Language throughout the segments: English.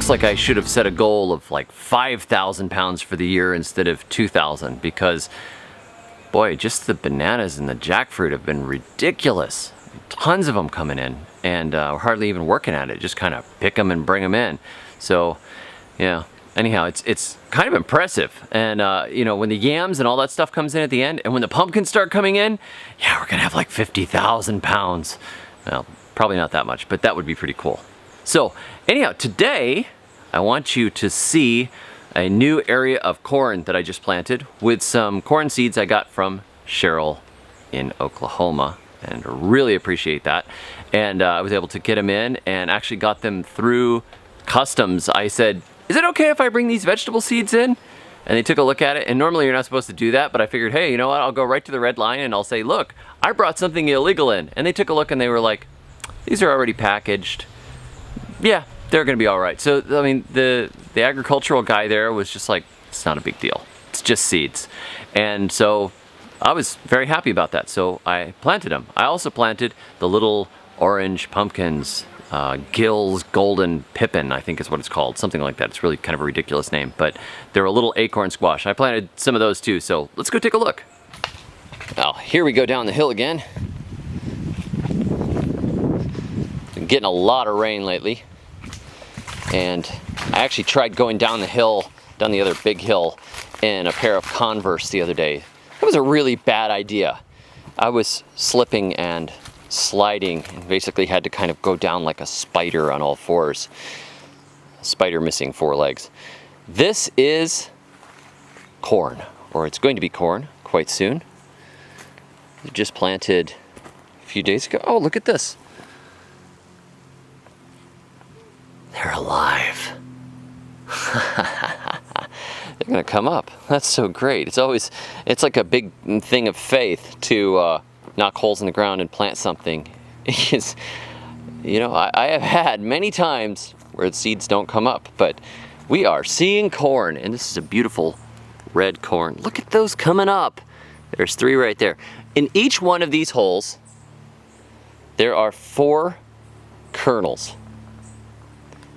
looks like I should have set a goal of like 5,000 pounds for the year instead of 2,000, because boy, just the bananas and the jackfruit have been ridiculous. Tons of them coming in, and we're hardly even working at it. Just kind of pick them and bring them in. So, yeah. Anyhow, it's kind of impressive. And you know, when the yams and all that stuff comes in at the end, and when the pumpkins start coming in, yeah, we're gonna have like 50,000 pounds. Well, probably not that much, but that would be pretty cool. So, anyhow, today I want you to see a new area of corn that I just planted with some corn seeds I got from Cheryl in Oklahoma, and really appreciate that. And I was able to get them in and actually got them through customs. I said, is it okay if I bring these vegetable seeds in? And they took a look at it, and normally you're not supposed to do that, but I figured, hey, you know what, I'll go right to the red line and I'll say, look, I brought something illegal in. And they took a look and they were like, these are already packaged. Yeah, they're gonna be all right. So, I mean, the agricultural guy there was just like, it's not a big deal. It's just seeds. And so I was very happy about that. So I planted them. I also planted the little orange pumpkins, Gill's Golden Pippin, I think is what it's called. Something like that. It's really kind of a ridiculous name, but they're a little acorn squash. I planted some of those too. So let's go take a look. Now, here we go down the hill again. Been getting a lot of rain lately. And I actually tried going down the hill, down the other big hill, in a pair of Converse the other day. It was a really bad idea. I was slipping and sliding and basically had to kind of go down like a spider on all fours. A spider missing 4 legs. This is corn, or it's going to be corn quite soon. It just planted a few days ago. Oh, look at this. They're alive. They're gonna come up. That's so great. It's like a big thing of faith to knock holes in the ground and plant something. You know, I have had many times where the seeds don't come up, but we are seeing corn, and this is a beautiful red corn. Look at those coming up. There's 3 right there. In each one of these holes, there are 4 kernels.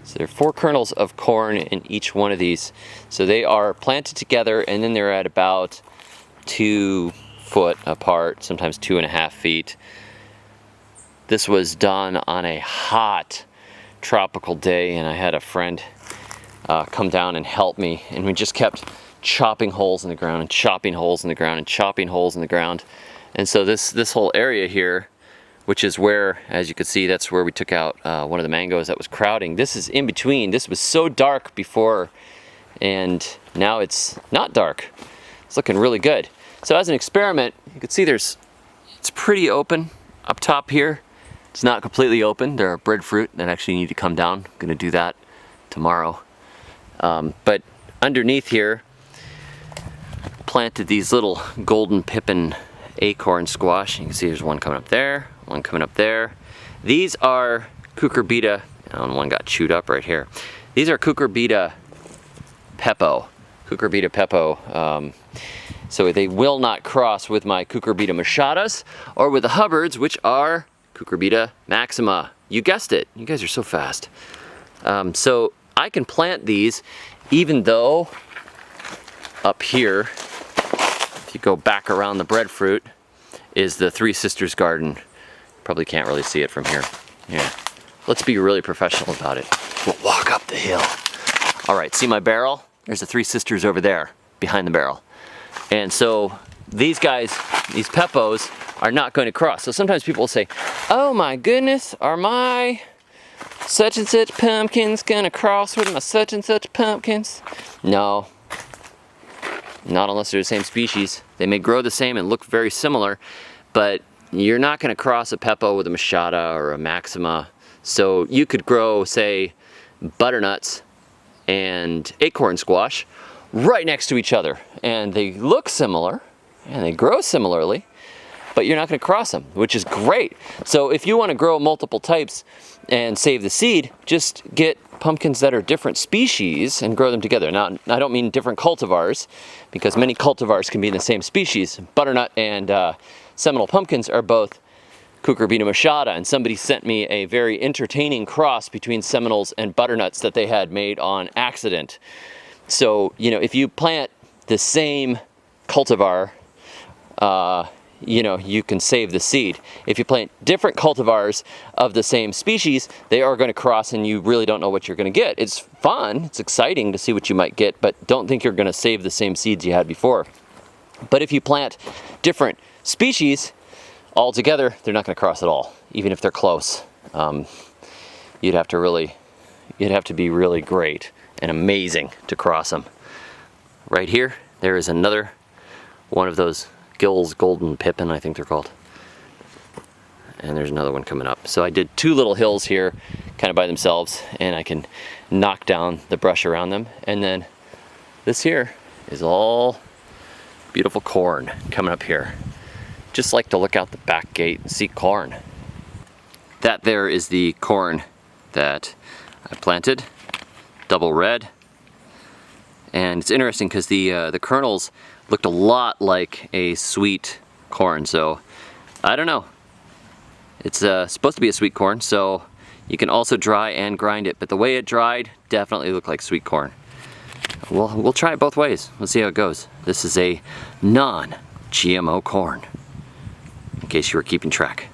So there are 4 kernels of corn in each one of these. So they are planted together, and then they're at about 2 foot apart, sometimes 2.5 feet. This was done on a hot tropical day, and I had a friend come down and help me, and we just kept chopping holes in the ground and chopping holes in the ground and chopping holes in the ground. And so this whole area here, which is where, as you can see, that's where we took out one of the mangoes that was crowding. This is in between. This was so dark before, and now it's not dark. It's looking really good. So as an experiment, you can see it's pretty open up top here. It's not completely open. There are breadfruit that actually need to come down. I'm gonna do that tomorrow. But underneath here, planted these little golden pippin acorn squash. You can see there's one coming up there, one coming up there. These are cucurbita, and one got chewed up right here. These are cucurbita pepo. So they will not cross with my cucurbita machadas or with the Hubbards, which are cucurbita maxima. You guessed it. You guys are so fast. So I can plant these even though up here, if you go back around the breadfruit, is the Three Sisters garden. Probably can't really see it from here. Yeah. Let's be really professional about it. We'll walk up the hill. All right, see my barrel? There's the Three Sisters over there, behind the barrel. And so these guys, these pepos, are not going to cross. So sometimes people will say, oh my goodness, are my such and such pumpkins gonna cross with my such and such pumpkins? No, not unless they're the same species. They may grow the same and look very similar, but you're not gonna cross a pepo with a machada or a maxima. So you could grow, say, butternuts and acorn squash right next to each other, and they look similar and they grow similarly, but you're not going to cross them, which is great. So if you want to grow multiple types and save the seed, just get pumpkins that are different species and grow them together. Now, I don't mean different cultivars, because many cultivars can be in the same species. Butternut and Seminole pumpkins are both Cucurbita machata, and somebody sent me a very entertaining cross between Seminoles and butternuts that they had made on accident. So, you know, if you plant the same cultivar, you know, you can save the seed. If you plant different cultivars of the same species, they are going to cross and you really don't know what you're going to get. It's fun, it's exciting to see what you might get, but don't think you're going to save the same seeds you had before. But if you plant different species all together, they're not going to cross at all, even if they're close. You'd have to be really great and amazing to cross them. Right here, there is another one of those Gill's Golden Pippin, I think they're called. And there's another one coming up. So I did two little hills here, kind of by themselves, and I can knock down the brush around them. And then this here is all beautiful corn coming up here. Just like to look out the back gate and see corn. That there is the corn that I planted, double red. And it's interesting because the kernels looked a lot like a sweet corn, so I don't know. It's supposed to be a sweet corn, so you can also dry and grind it, but the way it dried definitely looked like sweet corn. We'll try it both ways. Let's see how it goes. This is a non-GMO corn, in case you were keeping track.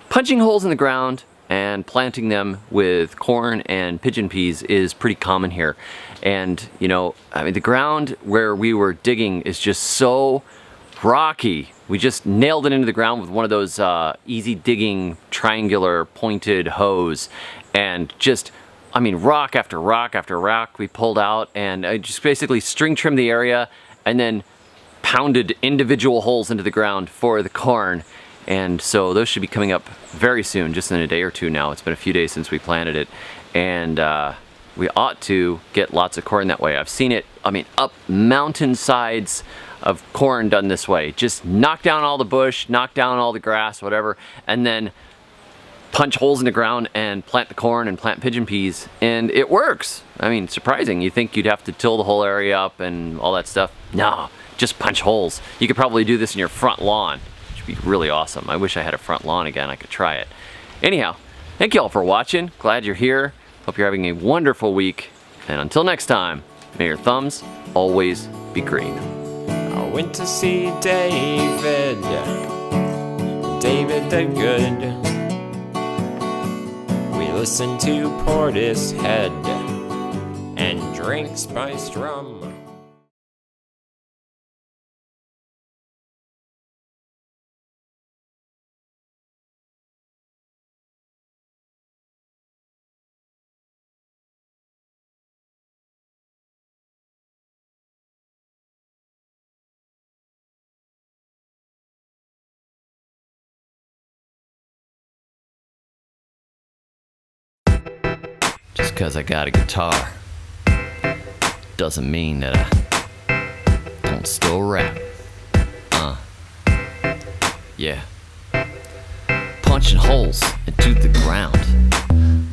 Punching holes in the ground and planting them with corn and pigeon peas is pretty common here. And you know, I mean, the ground where we were digging is just so rocky. We just nailed it into the ground with one of those easy digging triangular pointed hoes, and just, I mean, rock after rock after rock we pulled out, and I just basically string trimmed the area and then pounded individual holes into the ground for the corn. And so those should be coming up very soon, just in a day or two now. It's been a few days since we planted it, and we ought to get lots of corn that way. I've seen it, I mean, up mountainsides of corn done this way. Just knock down all the bush, knock down all the grass, whatever, and then punch holes in the ground and plant the corn and plant pigeon peas, and it works. I mean, surprising. You think you'd have to till the whole area up and all that stuff. No, just punch holes. You could probably do this in your front lawn. Be really awesome. I wish I had a front lawn again. I could try it. Anyhow, thank you all for watching. Glad you're here. Hope you're having a wonderful week. And until next time, may your thumbs always be green. I went to see David the Good. We listened to Portishead and drank spiced rum. Just because I got a guitar doesn't mean that I don't still rap. Yeah. Punching holes into the ground,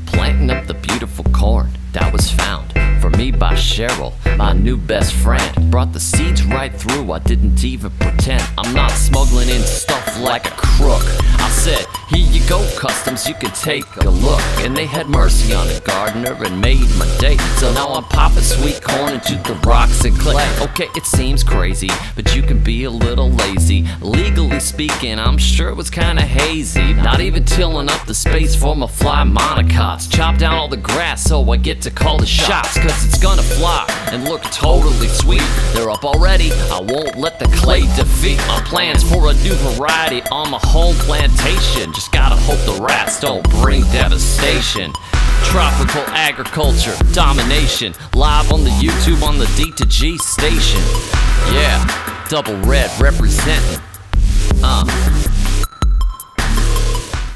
planting up the beautiful corn that was found for me by Cheryl, my new best friend. Brought the seeds right through, I didn't even pretend. I'm not smuggling in stuff like a crook. I said, here you go, Customs, you can take a look. And they had mercy on the gardener and made my day. So now I'm popping sweet corn into the rocks and clay. Okay, it seems crazy, but you can be a little lazy. Legally speaking, I'm sure it was kinda hazy. Not even tilling up the space for my fly monocots. Chop down all the grass so I get to call the shots, cause it's gonna fly and look totally sweet. They're up already, I won't let the clay defeat my plans for a new variety on my home plantation. Just gotta hope the rats don't bring devastation. Tropical agriculture, domination, live on the YouTube on the D2G station. Yeah, double red representing.